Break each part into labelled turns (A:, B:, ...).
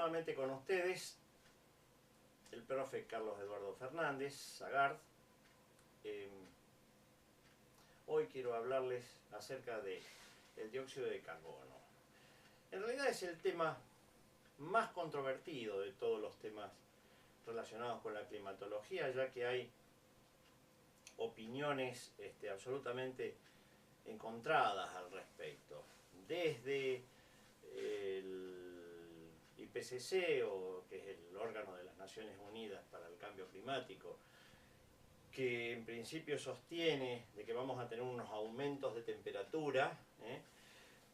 A: nuevamente con ustedes el profe Carlos Eduardo Fernández, Sagard. Hoy quiero hablarles acerca del dióxido de carbono. En realidad es el tema más controvertido de todos los temas relacionados con la climatología, ya que hay opiniones absolutamente encontradas al respecto. Desde el IPCC, que es el órgano de las Naciones Unidas para el Cambio Climático, que en principio sostiene de que vamos a tener unos aumentos de temperatura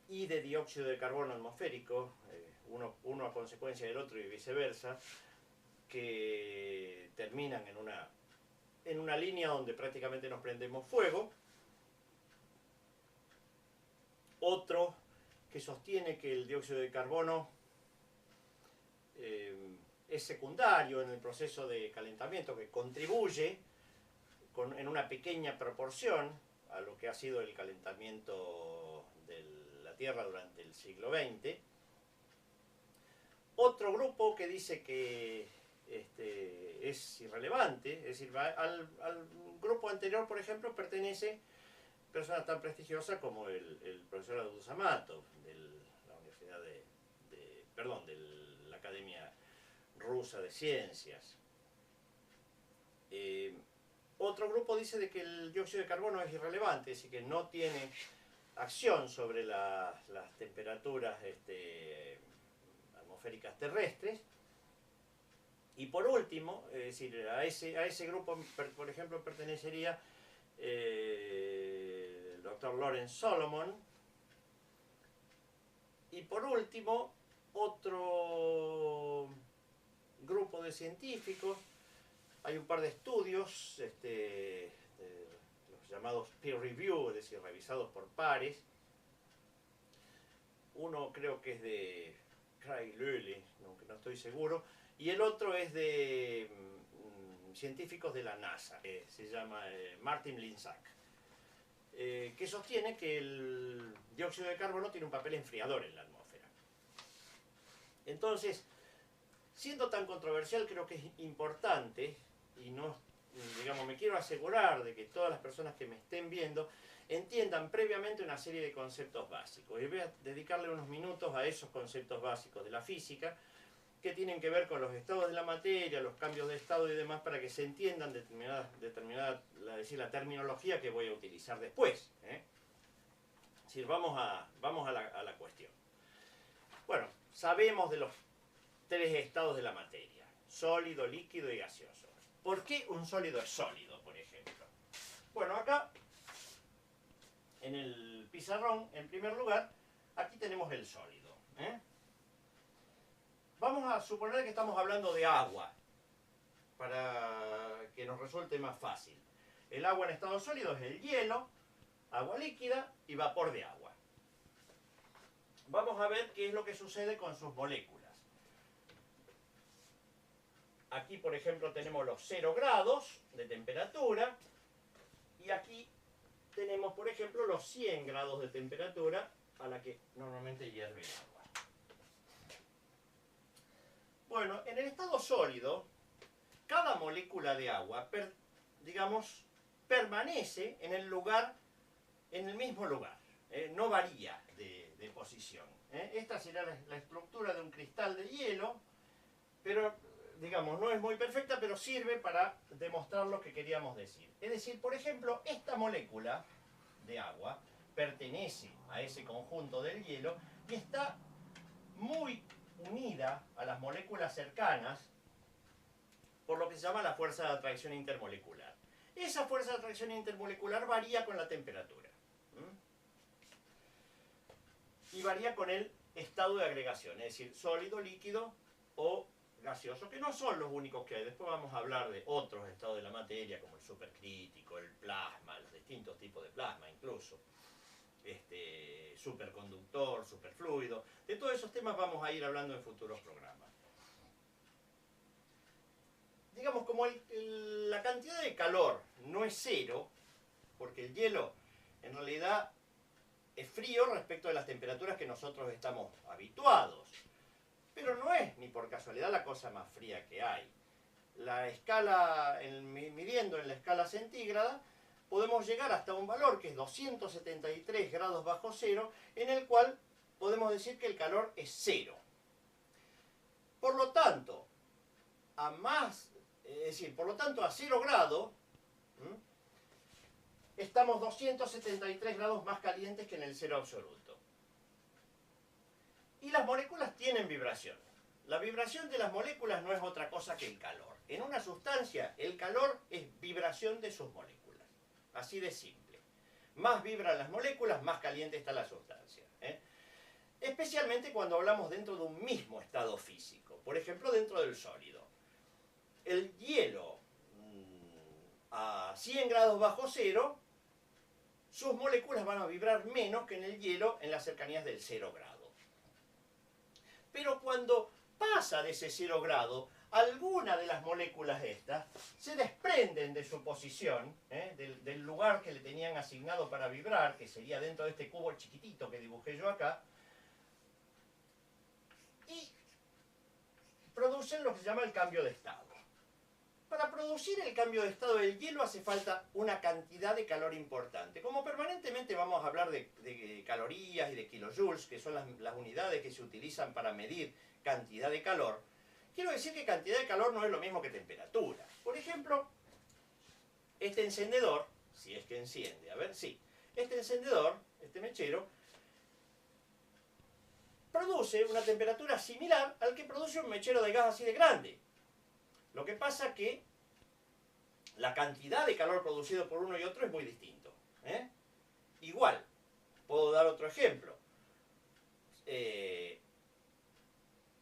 A: y de dióxido de carbono atmosférico, uno a consecuencia del otro y viceversa, que terminan en una línea donde prácticamente nos prendemos fuego. Otro que sostiene que el dióxido de carbono es secundario en el proceso de calentamiento, que contribuye en una pequeña proporción a lo que ha sido el calentamiento de la Tierra durante el siglo XX. Otro grupo que dice que es irrelevante, es decir, al grupo anterior, por ejemplo, pertenece personas tan prestigiosas como el profesor Adolfo Samatov de la Universidad de la Academia Rusa de Ciencias. Otro grupo dice de que el dióxido de carbono es irrelevante, es decir, que no tiene acción sobre las temperaturas atmosféricas terrestres. Y por último, es decir, a ese grupo, por ejemplo, pertenecería el doctor Lawrence Solomon. Y por último, otro grupo de científicos. Hay un par de estudios, los llamados peer review, es decir, revisados por pares. Uno creo que es de Craig Lully, aunque no estoy seguro, y el otro es de científicos de la NASA, se llama Martin Linsak, que sostiene que el dióxido de carbono tiene un papel enfriador en la atmósfera. Entonces, siendo tan controversial, creo que es importante, y no, digamos, me quiero asegurar de que todas las personas que me estén viendo entiendan previamente una serie de conceptos básicos. Y voy a dedicarle unos minutos a esos conceptos básicos de la física, que tienen que ver con los estados de la materia, los cambios de estado y demás, para que se entiendan la terminología que voy a utilizar después. Es decir, vamos a la cuestión. Bueno, sabemos de los tres estados de la materia: sólido, líquido y gaseoso. ¿Por qué un sólido es sólido, por ejemplo? Bueno, acá, en el pizarrón, en primer lugar, aquí tenemos el sólido. Vamos a suponer que estamos hablando de agua, para que nos resulte más fácil. El agua en estado sólido es el hielo, agua líquida y vapor de agua. Vamos a ver qué es lo que sucede con sus moléculas. Aquí, por ejemplo, tenemos los 0 grados de temperatura, y aquí tenemos, por ejemplo, los 100 grados de temperatura a la que normalmente hierve el agua. Bueno, en el estado sólido, cada molécula de agua, permanece en el mismo lugar, no varía de posición. Esta será la estructura de un cristal de hielo, pero digamos, no es muy perfecta, pero sirve para demostrar lo que queríamos decir. Es decir, por ejemplo, esta molécula de agua pertenece a ese conjunto del hielo y está muy unida a las moléculas cercanas por lo que se llama la fuerza de atracción intermolecular. Esa fuerza de atracción intermolecular varía con la temperatura. Y varía con el estado de agregación, es decir, sólido, líquido o gaseoso, que no son los únicos que hay. Después vamos a hablar de otros estados de la materia, como el supercrítico, el plasma, los distintos tipos de plasma incluso, superconductor, superfluido. De todos esos temas vamos a ir hablando en futuros programas. Digamos, como la cantidad de calor no es cero, porque el hielo en realidad es frío respecto de las temperaturas que nosotros estamos habituados, pero no es ni por casualidad la cosa más fría que hay. La escala, midiendo en la escala centígrada, podemos llegar hasta un valor que es 273 grados bajo cero, en el cual podemos decir que el calor es cero. Por lo tanto, por lo tanto, a 0 grados, estamos 273 grados más calientes que en el cero absoluto. Y las moléculas tienen vibración. La vibración de las moléculas no es otra cosa que el calor. En una sustancia, el calor es vibración de sus moléculas. Así de simple. Más vibran las moléculas, más caliente está la sustancia. Especialmente cuando hablamos dentro de un mismo estado físico. Por ejemplo, dentro del sólido. El hielo a 100 grados bajo cero, sus moléculas van a vibrar menos que en el hielo en las cercanías del 0 grado. Pero cuando pasa de ese 0 grado, algunas de las moléculas estas se desprenden de su posición, del lugar que le tenían asignado para vibrar, que sería dentro de este cubo chiquitito que dibujé yo acá, y producen lo que se llama el cambio de estado. Para producir el cambio de estado del hielo hace falta una cantidad de calor importante. Como permanentemente vamos a hablar de calorías y de kilojoules, que son las unidades que se utilizan para medir cantidad de calor, quiero decir que cantidad de calor no es lo mismo que temperatura. Por ejemplo, este encendedor, si es que enciende, a ver, sí, este encendedor, este mechero, produce una temperatura similar al que produce un mechero de gas así de grande. Lo que pasa que la cantidad de calor producido por uno y otro es muy distinto. Igual, puedo dar otro ejemplo.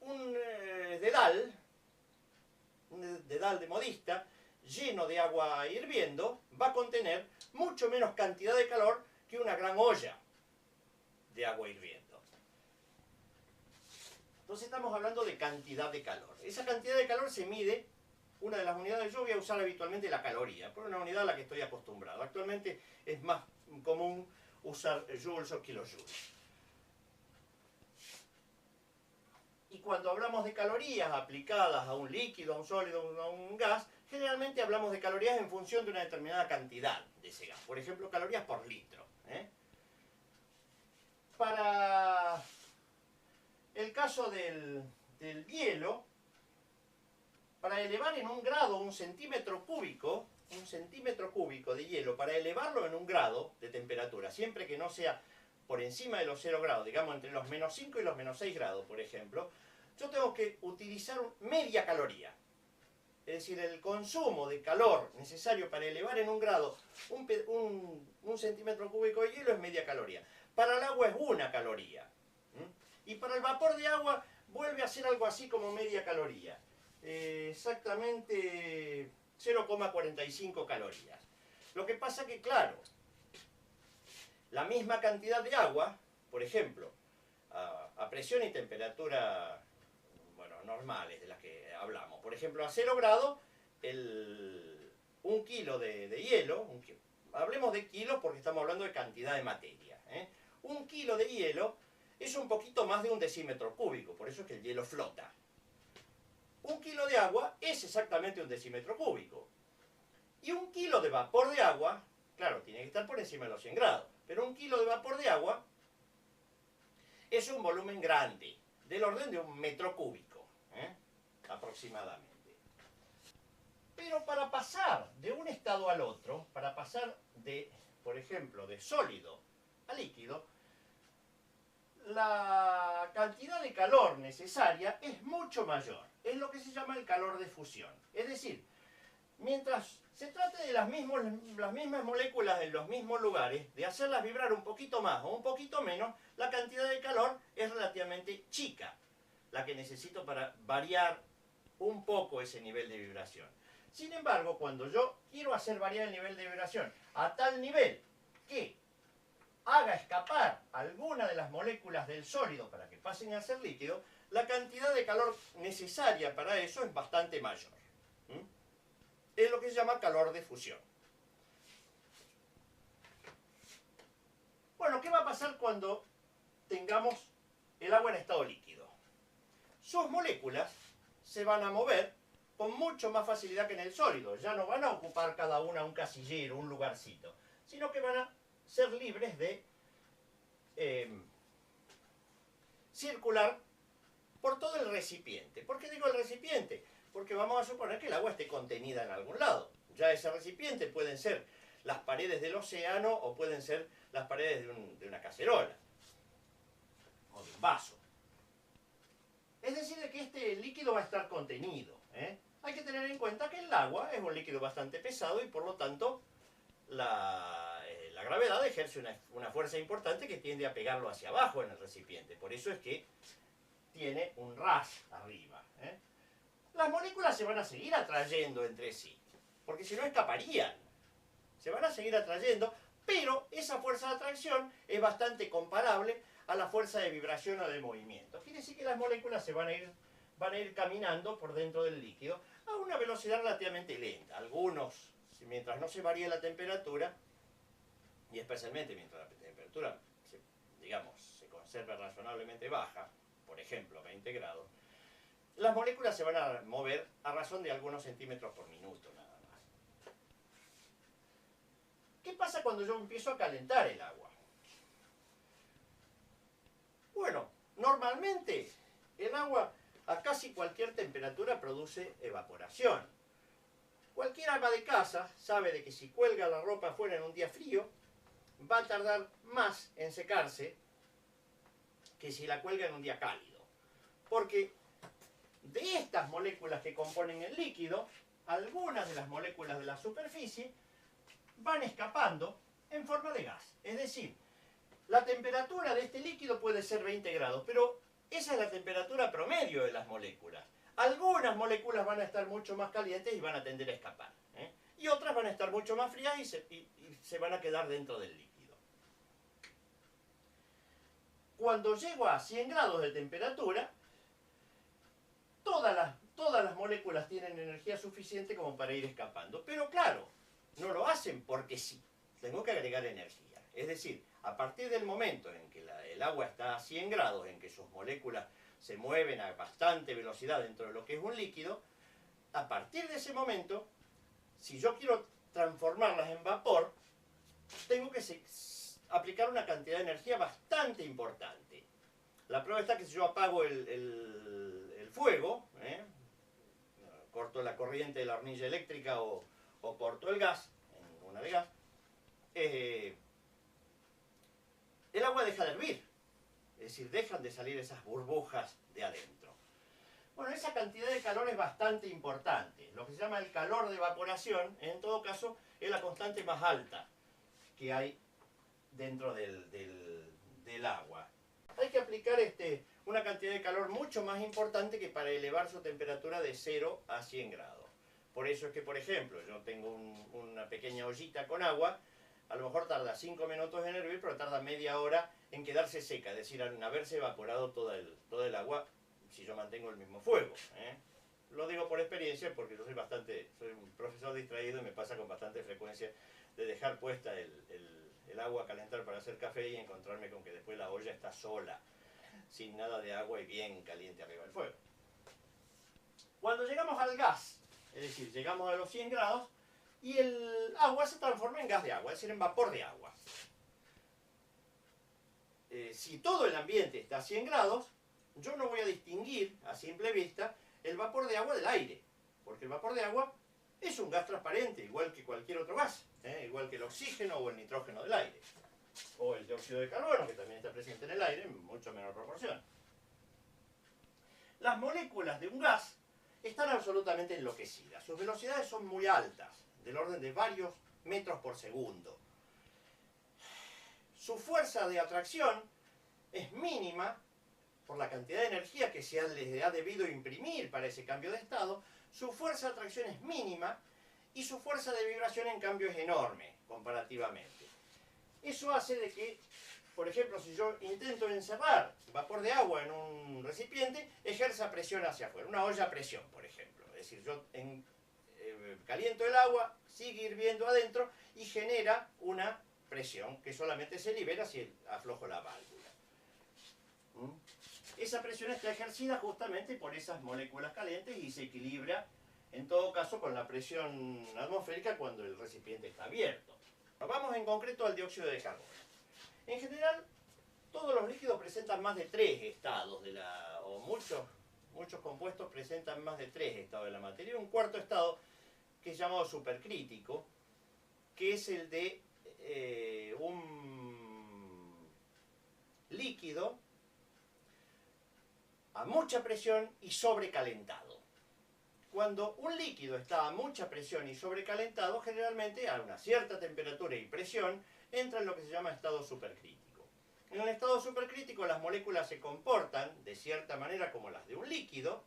A: Un dedal de modista lleno de agua hirviendo va a contener mucho menos cantidad de calor que una gran olla de agua hirviendo. Entonces estamos hablando de cantidad de calor. Esa cantidad de calor se mide, una de las unidades yo voy a usar habitualmente la caloría, por una unidad a la que estoy acostumbrado. Actualmente es más común usar joules o kilojoules. Y cuando hablamos de calorías aplicadas a un líquido, a un sólido, a un gas, generalmente hablamos de calorías en función de una determinada cantidad de ese gas. Por ejemplo, calorías por litro. Para el caso del hielo, para elevar en un grado un centímetro cúbico de hielo, para elevarlo en un grado de temperatura, siempre que no sea por encima de los 0 grados, digamos entre los menos 5 y los menos 6 grados, por ejemplo, yo tengo que utilizar media caloría. Es decir, el consumo de calor necesario para elevar en un grado un centímetro cúbico de hielo es media caloría. Para el agua es 1 caloría. Y para el vapor de agua vuelve a ser algo así como media caloría. Exactamente 0,45 calorías. Lo que pasa que, claro, la misma cantidad de agua, por ejemplo, a presión y temperatura normales de las que hablamos. Por ejemplo, a 0 grados, un kilo de hielo, hablemos de kilos porque estamos hablando de cantidad de materia. Un kilo de hielo es un poquito más de un decímetro cúbico, por eso es que el hielo flota. Un kilo de agua es exactamente un decímetro cúbico. Y un kilo de vapor de agua, claro, tiene que estar por encima de los 100 grados, pero un kilo de vapor de agua es un volumen grande, del orden de 1 metro cúbico, aproximadamente. Pero para pasar de un estado al otro, para pasar de, por ejemplo, de sólido a líquido, la cantidad de calor necesaria es mucho mayor. Es lo que se llama el calor de fusión. Es decir, mientras se trate de las mismas moléculas en los mismos lugares, de hacerlas vibrar un poquito más o un poquito menos, la cantidad de calor es relativamente chica, la que necesito para variar un poco ese nivel de vibración. Sin embargo, cuando yo quiero hacer variar el nivel de vibración a tal nivel que haga escapar alguna de las moléculas del sólido para que pasen a ser líquido, la cantidad de calor necesaria para eso es bastante mayor. Es lo que se llama calor de fusión. Bueno, ¿qué va a pasar cuando tengamos el agua en estado líquido? Sus moléculas se van a mover con mucho más facilidad que en el sólido. Ya no van a ocupar cada una un casillero, un lugarcito, sino que van a ser libres de circular por todo el recipiente. ¿Por qué digo el recipiente? Porque vamos a suponer que el agua esté contenida en algún lado. Ya ese recipiente pueden ser las paredes del océano o pueden ser las paredes de una cacerola o de un vaso. Es decir, de que este líquido va a estar contenido. Hay que tener en cuenta que el agua es un líquido bastante pesado y por lo tanto la gravedad ejerce una fuerza importante que tiende a pegarlo hacia abajo en el recipiente. Por eso es que tiene un ras arriba. Las moléculas se van a seguir atrayendo entre sí, porque si no escaparían. Se van a seguir atrayendo, pero esa fuerza de atracción es bastante comparable a la fuerza de vibración o de movimiento. Quiere decir que las moléculas se van a ir caminando por dentro del líquido a una velocidad relativamente lenta. Algunos, mientras no se varíe la temperatura, y especialmente mientras la temperatura, se conserve razonablemente baja, por ejemplo 20 grados, las moléculas se van a mover a razón de algunos centímetros por minuto nada más. ¿Qué pasa cuando yo empiezo a calentar el agua? Bueno, normalmente el agua a casi cualquier temperatura produce evaporación. Cualquier ama de casa sabe de que si cuelga la ropa afuera en un día frío, va a tardar más en secarse que si la cuelga en un día cálido. Porque de estas moléculas que componen el líquido, algunas de las moléculas de la superficie van escapando en forma de gas. Es decir, la temperatura de este líquido puede ser 20 grados, pero esa es la temperatura promedio de las moléculas. Algunas moléculas van a estar mucho más calientes y van a tender a escapar. Y otras van a estar mucho más frías y se van a quedar dentro del líquido. Cuando llego a 100 grados de temperatura, todas las moléculas tienen energía suficiente como para ir escapando. Pero claro, no lo hacen porque sí. Tengo que agregar energía. Es decir, a partir del momento en que el agua está a 100 grados, en que sus moléculas se mueven a bastante velocidad dentro de lo que es un líquido, a partir de ese momento, si yo quiero transformarlas en vapor, tengo que aplicar una cantidad de energía bastante importante. La prueba está que si yo apago el fuego, corto la corriente de la hornilla eléctrica o corto el gas, en una de gas, el agua deja de hervir. Es decir, dejan de salir esas burbujas de adentro. Bueno, esa cantidad de calor es bastante importante. Lo que se llama el calor de evaporación, en todo caso, es la constante más alta que hay dentro del agua. Hay que aplicar una cantidad de calor mucho más importante que para elevar su temperatura de 0 a 100 grados. Por eso es que, por ejemplo, yo tengo una pequeña ollita con agua, a lo mejor tarda 5 minutos en hervir, pero tarda media hora en quedarse seca, es decir, en haberse evaporado todo el agua si yo mantengo el mismo fuego. Lo digo por experiencia porque yo soy un profesor distraído y me pasa con bastante frecuencia de dejar puesta el agua a calentar para hacer café y encontrarme con que después la olla está sola, sin nada de agua y bien caliente arriba del fuego. Cuando llegamos al gas, es decir, llegamos a los 100 grados, y el agua se transforma en gas de agua, es decir, en vapor de agua. Si todo el ambiente está a 100 grados, yo no voy a distinguir a simple vista el vapor de agua del aire, porque el vapor de agua es un gas transparente, igual que cualquier otro gas, igual que el oxígeno o el nitrógeno del aire, o el dióxido de carbono, que también está presente en el aire en mucho menor proporción. Las moléculas de un gas están absolutamente enloquecidas, sus velocidades son muy altas, del orden de varios metros por segundo. Su fuerza de atracción es mínima por la cantidad de energía que les ha debido imprimir para ese cambio de estado. Su fuerza de atracción es mínima y su fuerza de vibración en cambio es enorme comparativamente. Eso hace de que, por ejemplo, si yo intento encerrar vapor de agua en un recipiente, ejerza presión hacia afuera, una olla a presión, por ejemplo. Es decir, yo caliento el agua, sigue hirviendo adentro y genera una presión que solamente se libera si aflojo la válvula. esa presión está ejercida justamente por esas moléculas calientes y se equilibra, en todo caso, con la presión atmosférica cuando el recipiente está abierto. Vamos en concreto al dióxido de carbono. En general, todos los líquidos presentan más de 3 estados, o muchos compuestos presentan más de 3 estados de la materia. Un cuarto estado, que es llamado supercrítico, que es el de un líquido a mucha presión y sobrecalentado. Cuando un líquido está a mucha presión y sobrecalentado, generalmente a una cierta temperatura y presión, entra en lo que se llama estado supercrítico. En el estado supercrítico las moléculas se comportan de cierta manera como las de un líquido,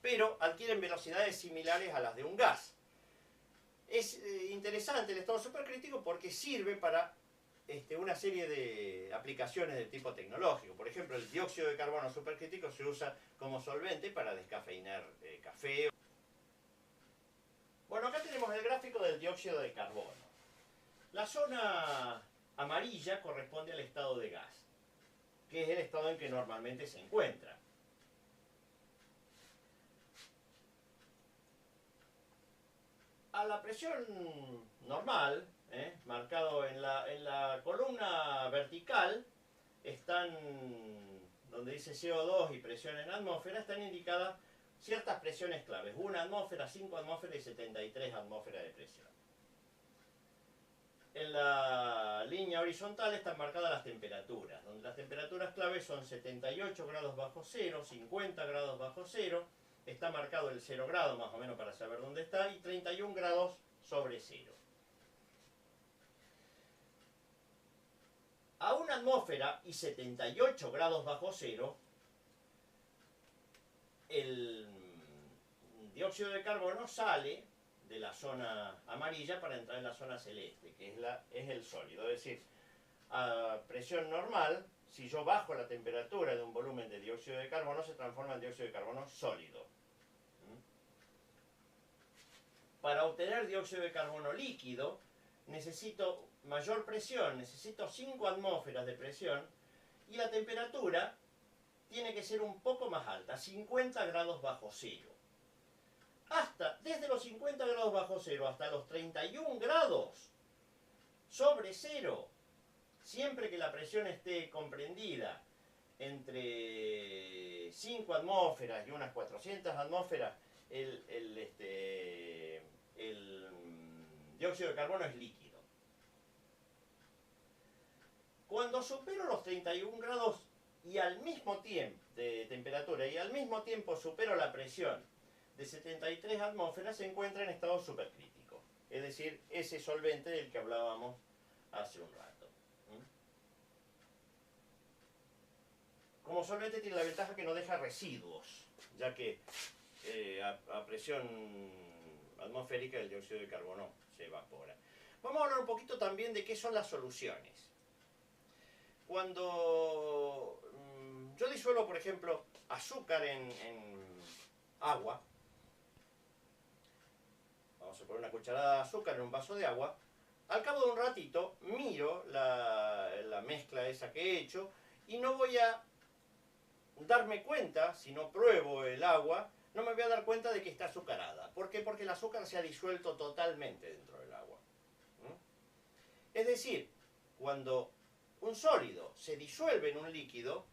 A: pero adquieren velocidades similares a las de un gas. Es interesante el estado supercrítico porque sirve para una serie de aplicaciones de tipo tecnológico. Por ejemplo, el dióxido de carbono supercrítico se usa como solvente para descafeinar café. Bueno, acá tenemos el gráfico del dióxido de carbono. La zona amarilla corresponde al estado de gas, que es el estado en que normalmente se encuentra. A la presión normal, marcado en la columna vertical, están, donde dice CO2 y presión en atmósfera, están indicadas ciertas presiones claves. 1 atmósfera, 5 atmósferas y 73 atmósferas de presión. En la línea horizontal están marcadas las temperaturas, donde las temperaturas claves son 78 grados bajo cero, 50 grados bajo cero, está marcado el 0 grado más o menos para saber dónde está, y 31 grados sobre cero. A 1 atmósfera y 78 grados bajo cero, el dióxido de carbono sale de la zona amarilla para entrar en la zona celeste, que es el sólido. Es decir, a presión normal, si yo bajo la temperatura de un volumen de dióxido de carbono, se transforma en dióxido de carbono sólido. Para obtener dióxido de carbono líquido, necesito mayor presión, necesito 5 atmósferas de presión, y la temperatura tiene que ser un poco más alta, 50 grados bajo cero. Desde los 50 grados bajo cero hasta los 31 grados sobre cero, siempre que la presión esté comprendida entre 5 atmósferas y unas 400 atmósferas, el dióxido de carbono es líquido. Cuando supero los 31 grados y al mismo tiempo de temperatura y al mismo tiempo supero la presión de 73 atmósferas, se encuentra en estado supercrítico. Es decir, ese solvente del que hablábamos hace un rato. Como solvente tiene la ventaja que no deja residuos, ya que a presión atmosférica el dióxido de carbono se evapora. Vamos a hablar un poquito también de qué son las soluciones. Cuando yo disuelvo, por ejemplo, azúcar en agua, vamos a poner una cucharada de azúcar en un vaso de agua, al cabo de un ratito miro la mezcla esa que he hecho y no voy a darme cuenta, si no pruebo el agua, no me voy a dar cuenta de que está azucarada. ¿Por qué? Porque el azúcar se ha disuelto totalmente dentro del agua. Es decir, cuando un sólido se disuelve en un líquido,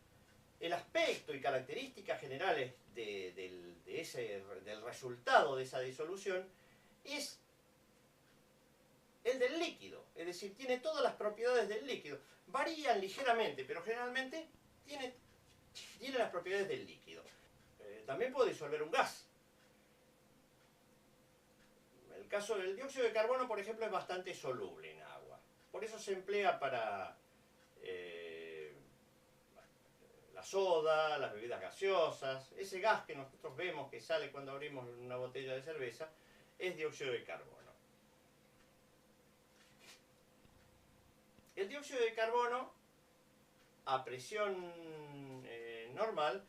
A: el aspecto y características generales del resultado de esa disolución es el del líquido. Es decir, tiene todas las propiedades del líquido. Varían ligeramente, pero generalmente tiene las propiedades del líquido. También puedo disolver un gas. El caso del dióxido de carbono, por ejemplo, es bastante soluble en agua. Por eso se emplea para la soda, las bebidas gaseosas. Ese gas que nosotros vemos que sale cuando abrimos una botella de cerveza es dióxido de carbono. El dióxido de carbono a presión normal,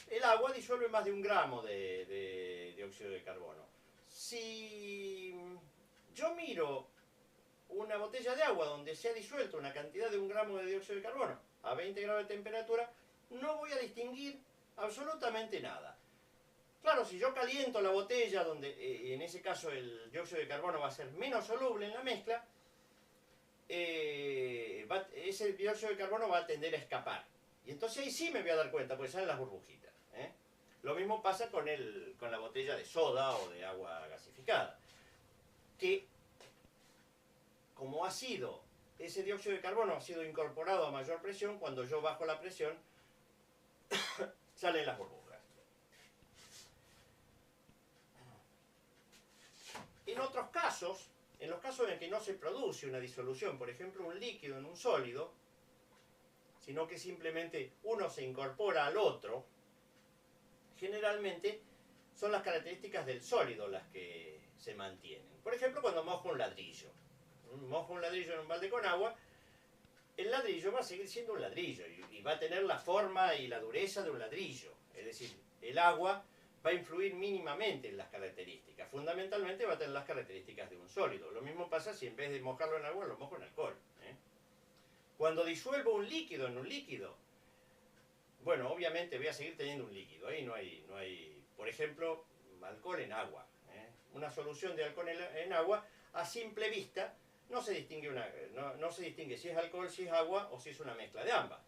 A: el agua disuelve más de 1 gramo de dióxido de carbono. Si yo miro una botella de agua donde se ha disuelto una cantidad de 1 gramo de dióxido de carbono a 20 grados de temperatura, no voy a distinguir absolutamente nada. Claro, si yo caliento la botella, donde en ese caso el dióxido de carbono va a ser menos soluble en la mezcla, ese dióxido de carbono va a tender a escapar. Y entonces ahí sí me voy a dar cuenta, porque salen las burbujitas. Lo mismo pasa con la botella de soda o de agua gasificada. Que como ese dióxido de carbono ha sido incorporado a mayor presión, cuando yo bajo la presión, salen las burbujas. En otros casos, en los casos en que no se produce una disolución, por ejemplo un líquido en un sólido, sino que simplemente uno se incorpora al otro, generalmente son las características del sólido las que se mantienen. Por ejemplo, cuando mojo un ladrillo. Mojo un ladrillo en un balde con agua, el ladrillo va a seguir siendo un ladrillo y va a tener la forma y la dureza de un ladrillo. Es decir, el agua va a influir mínimamente en las características. Fundamentalmente va a tener las características de un sólido. Lo mismo pasa si en vez de mojarlo en agua lo mojo en alcohol. Cuando disuelvo un líquido en un líquido, bueno, obviamente voy a seguir teniendo un líquido. Ahí no hay, por ejemplo, alcohol en agua. Una solución de alcohol en agua, a simple vista, no se distingue si es alcohol, si es agua o si es una mezcla de ambas.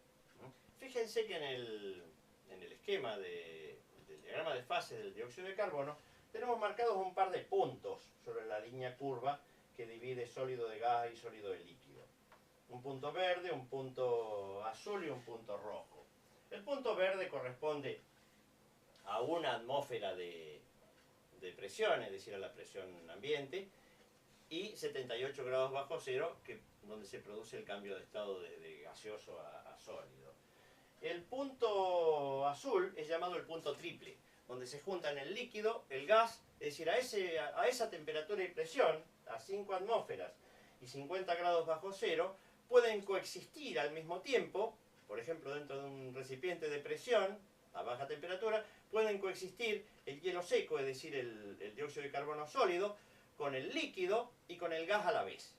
A: Fíjense que en el esquema del diagrama de fases del dióxido de carbono tenemos marcados un par de puntos sobre la línea curva que divide sólido de gas y sólido de líquido. Un punto verde, un punto azul y un punto rojo. El punto verde corresponde a una atmósfera de presión, es decir, a la presión ambiente, y 78 grados bajo cero, donde se produce el cambio de estado de gaseoso a sólido. El punto azul es llamado el punto triple, donde se juntan el líquido, el gas, es decir, a esa temperatura y presión, a 5 atmósferas y 50 grados bajo cero, pueden coexistir al mismo tiempo, por ejemplo dentro de un recipiente de presión, a baja temperatura, pueden coexistir el hielo seco, es decir, el dióxido de carbono sólido, con el líquido y con el gas a la vez.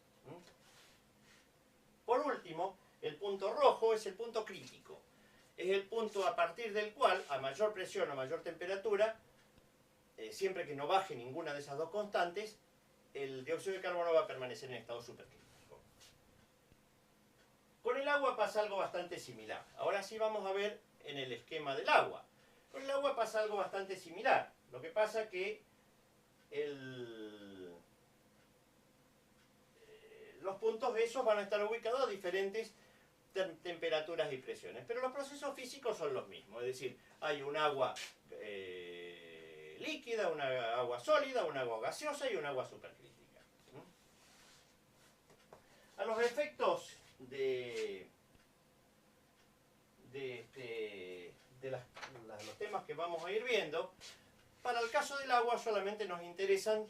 A: Por último, el punto rojo es el punto crítico. Es el punto a partir del cual, a mayor presión o mayor temperatura, siempre que no baje ninguna de esas dos constantes, el dióxido de carbono va a permanecer en estado supercrítico. Con el agua pasa algo bastante similar. Ahora sí vamos a ver en el esquema del agua. Con el agua pasa algo bastante similar. Lo que pasa que los puntos esos van a estar ubicados a diferentes temperaturas y presiones. Pero los procesos físicos son los mismos. Es decir, hay un agua líquida, una agua sólida, una agua gaseosa y un agua supercrítica. A los efectos de los temas que vamos a ir viendo, para el caso del agua solamente nos interesan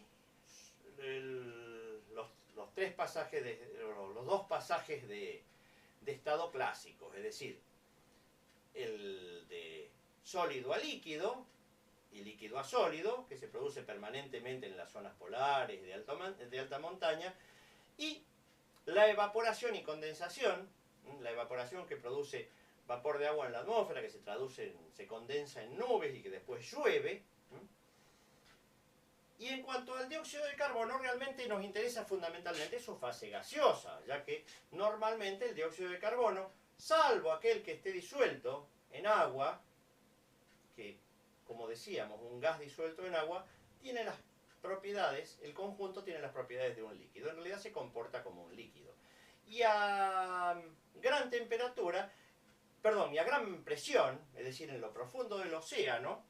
A: los tres pasajes, los dos pasajes de estado clásicos, es decir, el de sólido a líquido y líquido a sólido, que se produce permanentemente en las zonas polares de alta montaña, y la evaporación y condensación, la evaporación que produce vapor de agua en la atmósfera, que se condensa en nubes y que después llueve. Y en cuanto al dióxido de carbono, realmente nos interesa fundamentalmente su fase gaseosa, ya que normalmente el dióxido de carbono, salvo aquel que esté disuelto en agua, que como decíamos, un gas disuelto en agua, tiene las propiedades, el conjunto tiene las propiedades de un líquido, en realidad se comporta como un líquido. Y a gran temperatura, y a gran presión, es decir, en lo profundo del océano,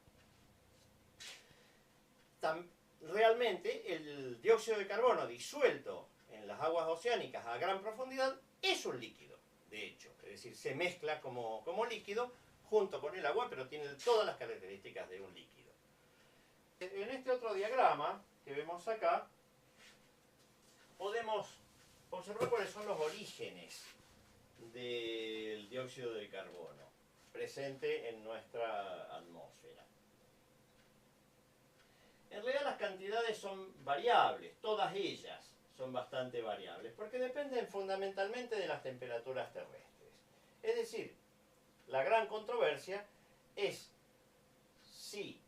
A: realmente el dióxido de carbono disuelto en las aguas oceánicas a gran profundidad es un líquido, de hecho. Es decir, se mezcla como líquido junto con el agua, pero tiene todas las características de un líquido. En este otro diagrama que vemos acá, podemos observar cuáles son los orígenes del dióxido de carbono presente en nuestra atmósfera. En realidad las cantidades son variables, todas ellas son bastante variables, porque dependen fundamentalmente de las temperaturas terrestres. Es decir, La gran controversia es si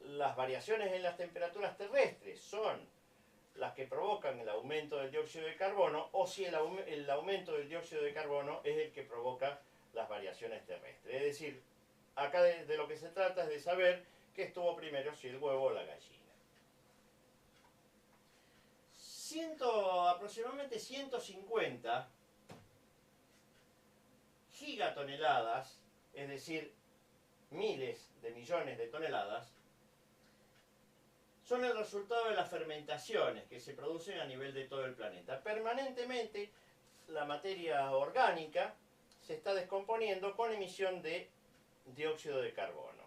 A: las variaciones en las temperaturas terrestres son las que provocan el aumento del dióxido de carbono o si el aumento del dióxido de carbono es el que provoca las variaciones terrestres. Es decir, acá de lo que se trata es de saber qué estuvo primero, si el huevo o la gallina. Aproximadamente 150 gigatoneladas, es decir, miles de millones de toneladas, son el resultado de las fermentaciones que se producen a nivel de todo el planeta. Permanentemente la materia orgánica se está descomponiendo con emisión de dióxido de carbono.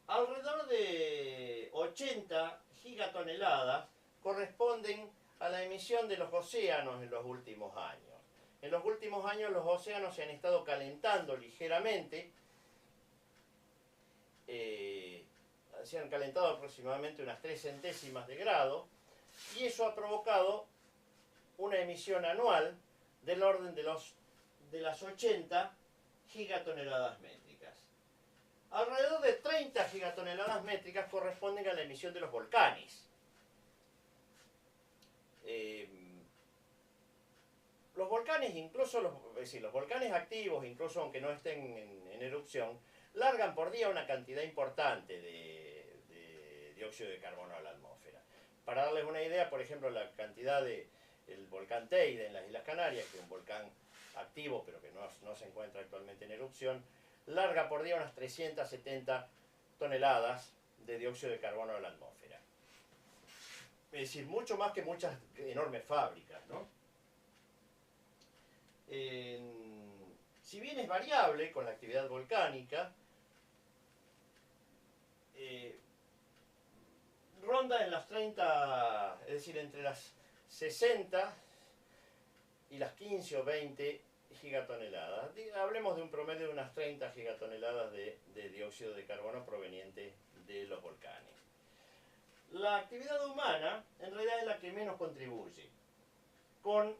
A: Alrededor de 80 gigatoneladas corresponden a la emisión de los océanos en los últimos años. En los últimos años los océanos se han estado calentando ligeramente, se han calentado aproximadamente unas 3 centésimas de grado, y eso ha provocado una emisión anual del orden de las 80 gigatoneladas métricas. Alrededor de 30 gigatoneladas métricas corresponden a la emisión de los volcanes. Los volcanes, es decir, los volcanes activos, incluso aunque no estén en erupción, largan por día una cantidad importante de dióxido de carbono a la atmósfera. Para darles una idea, por ejemplo, la cantidad del volcán Teide en las Islas Canarias, que es un volcán activo pero que no se encuentra actualmente en erupción, larga por día unas 370 toneladas de dióxido de carbono a la atmósfera. Es decir, mucho más que muchas enormes fábricas, ¿no? Si bien es variable con la actividad volcánica, ronda en las 30, es decir, entre las 60 y las 15 o 20 gigatoneladas. Hablemos de un promedio de unas 30 gigatoneladas de dióxido de carbono proveniente de los volcanes. La actividad humana en realidad es la que menos contribuye, con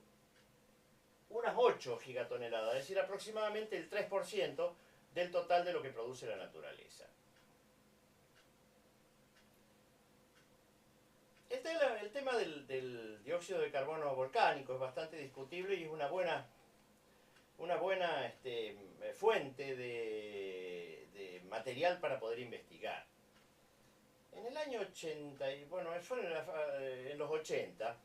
A: unas 8 gigatoneladas, es decir, aproximadamente el 3% del total de lo que produce la naturaleza. El tema del dióxido de carbono volcánico es bastante discutible y es una buena fuente de material para poder investigar. En el año 80, bueno, en los 80,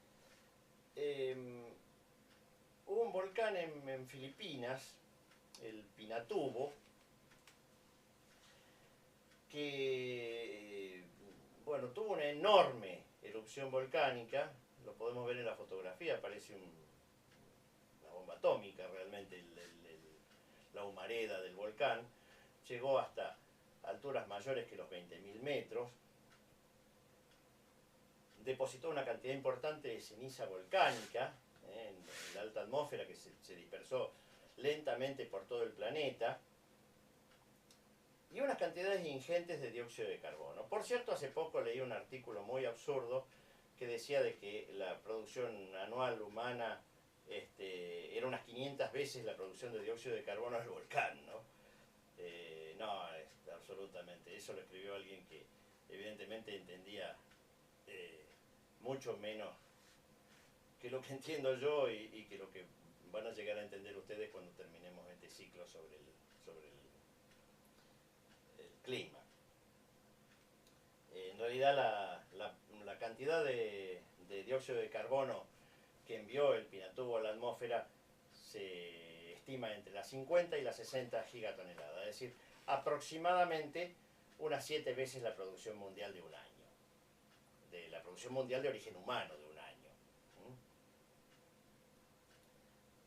A: hubo un volcán en Filipinas, el Pinatubo, que bueno, tuvo una enorme erupción volcánica. Lo podemos ver en la fotografía, parece una bomba atómica realmente la humareda del volcán. Llegó hasta alturas mayores que los 20.000 metros. Depositó una cantidad importante de ceniza volcánica en la alta atmósfera que se dispersó lentamente por todo el planeta, y unas cantidades ingentes de dióxido de carbono. Por cierto, hace poco leí un artículo muy absurdo que decía de que la producción anual humana era unas 500 veces la producción de dióxido de carbono del volcán, ¿no? No, absolutamente. Eso lo escribió alguien que evidentemente entendía mucho menos que lo que entiendo yo y que lo que van a llegar a entender ustedes cuando terminemos este ciclo sobre el clima. En realidad la cantidad de dióxido de carbono que envió el Pinatubo a la atmósfera se estima entre las 50 y las 60 gigatoneladas, es decir, aproximadamente unas 7 veces la producción mundial de un año, de la producción mundial de origen humano de un año.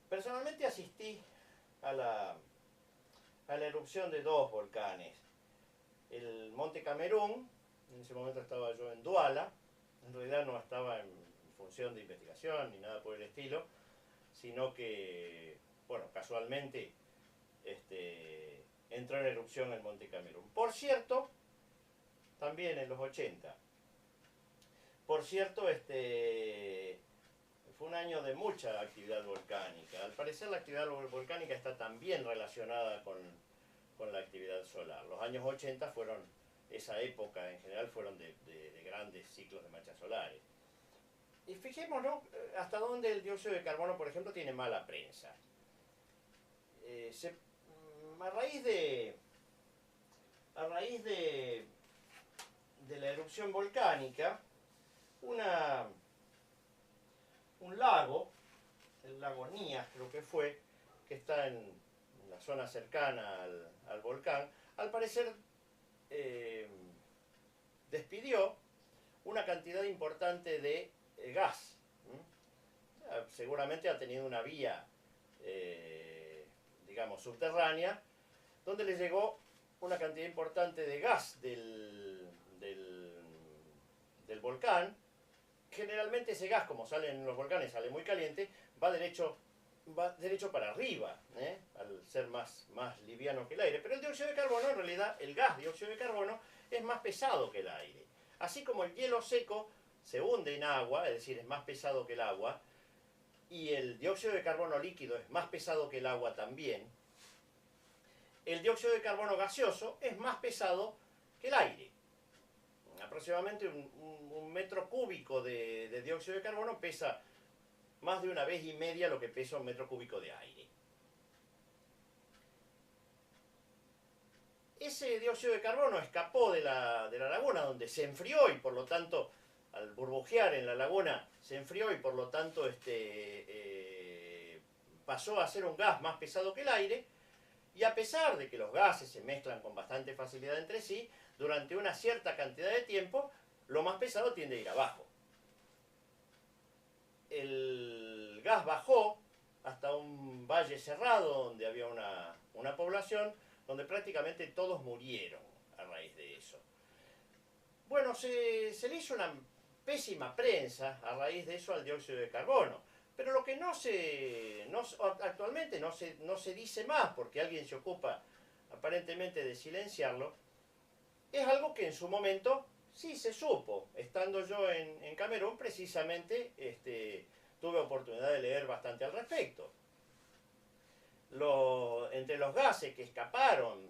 A: Personalmente asistí a la erupción de 2 volcanes. El Monte Camerún, en ese momento estaba yo en Duala, en realidad no estaba en función de investigación ni nada por el estilo, sino que, bueno, casualmente entró en erupción el Monte Camerún. Por cierto, también en los 80. Por cierto, fue un año de mucha actividad volcánica. Al parecer la actividad volcánica está también relacionada con la actividad solar. Los años 80 fueron, esa época en general, fueron de grandes ciclos de manchas solares. Y fijémonos hasta dónde el dióxido de carbono, por ejemplo, tiene mala prensa. A raíz de la erupción volcánica, un lago, el lago Nías creo que fue, que está en la zona cercana al volcán, al parecer despidió una cantidad importante de gas. Seguramente ha tenido una vía, digamos, subterránea, donde le llegó una cantidad importante de gas del volcán. Generalmente ese gas, como sale en los volcanes, sale muy caliente, va derecho para arriba, al ser más liviano que el aire. Pero el dióxido de carbono, en realidad, el gas dióxido de carbono es más pesado que el aire. Así como el hielo seco se hunde en agua, es decir, es más pesado que el agua, y el dióxido de carbono líquido es más pesado que el agua también, el dióxido de carbono gaseoso es más pesado que el aire. Aproximadamente un metro cúbico de dióxido de carbono pesa más de una vez y media lo que pesa un metro cúbico de aire. Ese dióxido de carbono escapó de la laguna, donde se enfrió, y por lo tanto, al burbujear en la laguna, se enfrió y por lo tanto pasó a ser un gas más pesado que el aire. Y a pesar de que los gases se mezclan con bastante facilidad entre sí, durante una cierta cantidad de tiempo, lo más pesado tiende a ir abajo. El gas bajó hasta un valle cerrado donde había una población, donde prácticamente todos murieron a raíz de eso. Bueno, se le hizo una pésima prensa a raíz de eso al dióxido de carbono. Pero lo que actualmente no se dice más, porque alguien se ocupa aparentemente de silenciarlo, es algo que en su momento sí se supo. Estando yo en Camerún, precisamente, tuve oportunidad de leer bastante al respecto. Entre los gases que escaparon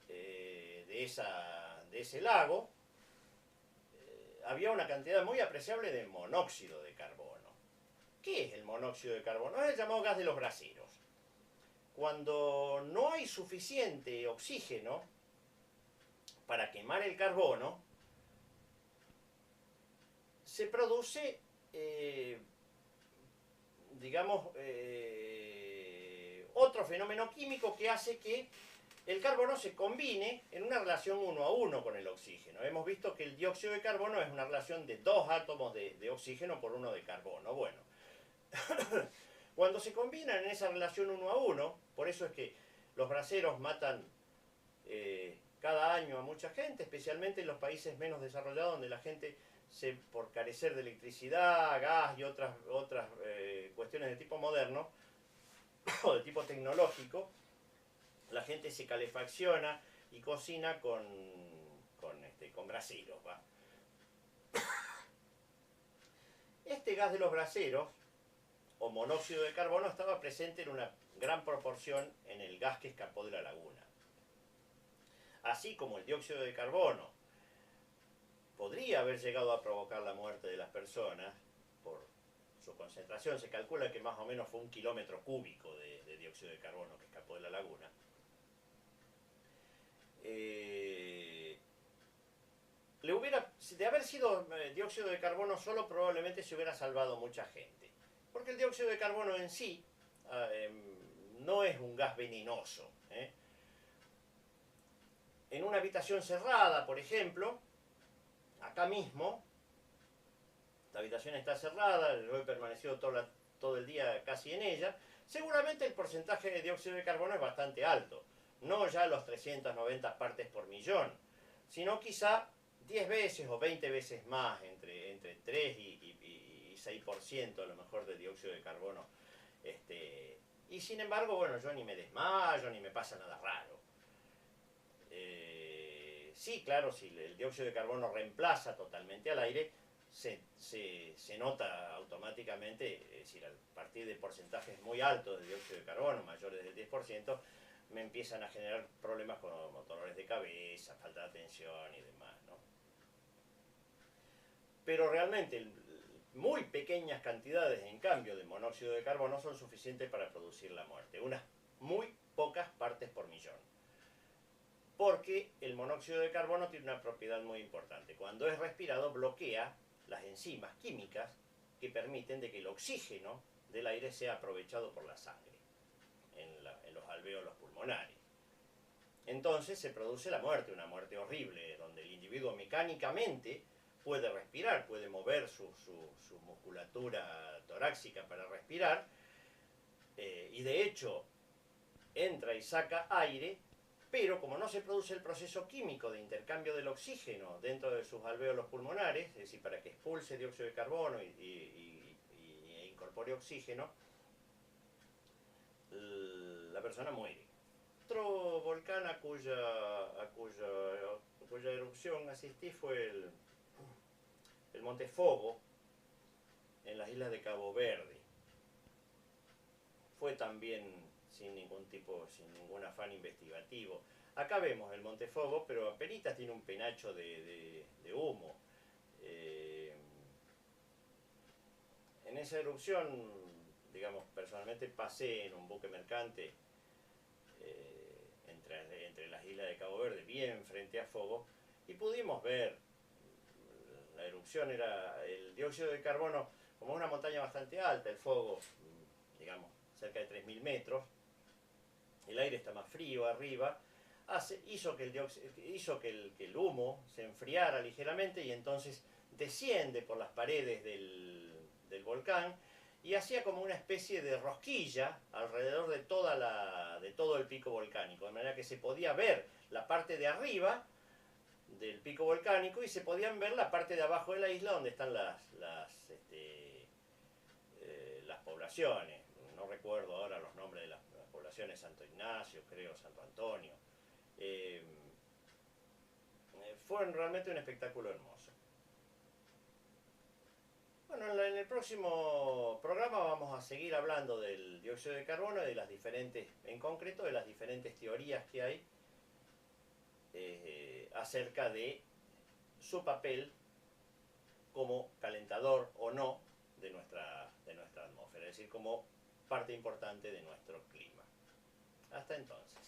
A: de ese lago, había una cantidad muy apreciable de monóxido de carbono. ¿Qué es el monóxido de carbono? Es el llamado gas de los braseros. Cuando no hay suficiente oxígeno para quemar el carbono, se produce, otro fenómeno químico que hace que el carbono se combine en una relación 1 a 1 con el oxígeno. Hemos visto que el dióxido de carbono es una relación de 2 átomos de oxígeno por 1 de carbono. Bueno, cuando se combinan en esa relación 1 a 1, por eso es que los braseros matan cada año a mucha gente, especialmente en los países menos desarrollados, donde la gente, por carecer de electricidad, gas y otras cuestiones de tipo moderno o de tipo tecnológico, la gente se calefacciona y cocina con braseros. Este gas de los braseros, o monóxido de carbono, estaba presente en una gran proporción en el gas que escapó de la laguna. Así como el dióxido de carbono podría haber llegado a provocar la muerte de las personas por su concentración, se calcula que más o menos fue 1 kilómetro cúbico de dióxido de carbono que escapó de la laguna. De haber sido dióxido de carbono solo, probablemente se hubiera salvado mucha gente. Porque el dióxido de carbono en sí no es un gas venenoso. En una habitación cerrada, por ejemplo, acá mismo, la habitación está cerrada, yo he permanecido todo el día casi en ella, seguramente el porcentaje de dióxido de carbono es bastante alto. No ya los 390 partes por millón, sino quizá 10 veces o 20 veces más, entre 3 y 6% a lo mejor de dióxido de carbono. Y sin embargo, bueno, yo ni me desmayo, ni me pasa nada raro. Sí, claro, si el dióxido de carbono reemplaza totalmente al aire, se nota automáticamente, es decir, a partir de porcentajes muy altos de dióxido de carbono, mayores del 10%, me empiezan a generar problemas como dolores de cabeza, falta de atención y demás, ¿no? Pero realmente muy pequeñas cantidades, en cambio, de monóxido de carbono son suficientes para producir la muerte, unas muy pocas partes por millón. Porque el monóxido de carbono tiene una propiedad muy importante. Cuando es respirado, bloquea las enzimas químicas que permiten de que el oxígeno del aire sea aprovechado por la sangre en los alvéolos pulmonares. Entonces se produce la muerte, una muerte horrible, donde el individuo mecánicamente puede respirar, puede mover su musculatura torácica para respirar, y de hecho entra y saca aire, pero como no se produce el proceso químico de intercambio del oxígeno dentro de sus alvéolos pulmonares, es decir, para que expulse dióxido de carbono e incorpore oxígeno, la persona muere. Otro volcán a cuya erupción asistí fue el Monte Fogo, en las islas de Cabo Verde. Fue también sin ningún afán investigativo. Acá vemos el Monte Fogo, pero apenas tiene un penacho de humo. En esa erupción, digamos, personalmente pasé en un buque mercante entre las islas de Cabo Verde, bien frente a Fogo, y pudimos ver, la erupción era el dióxido de carbono, como una montaña bastante alta, el Fogo, digamos, cerca de 3000 metros, el aire está más frío arriba, hizo que el humo se enfriara ligeramente y entonces desciende por las paredes del volcán y hacía como una especie de rosquilla alrededor de todo el pico volcánico, de manera que se podía ver la parte de arriba del pico volcánico y se podían ver la parte de abajo de la isla donde están las poblaciones. No recuerdo ahora los nombres de las poblaciones, Santo Ignacio, creo, Santo Antonio. Fue realmente un espectáculo hermoso. Bueno, en el próximo programa vamos a seguir hablando del dióxido de carbono y de las diferentes, en concreto, de las diferentes teorías que hay acerca de su papel como calentador o no de nuestra atmósfera, es decir, como parte importante de nuestro clima. Hasta entonces.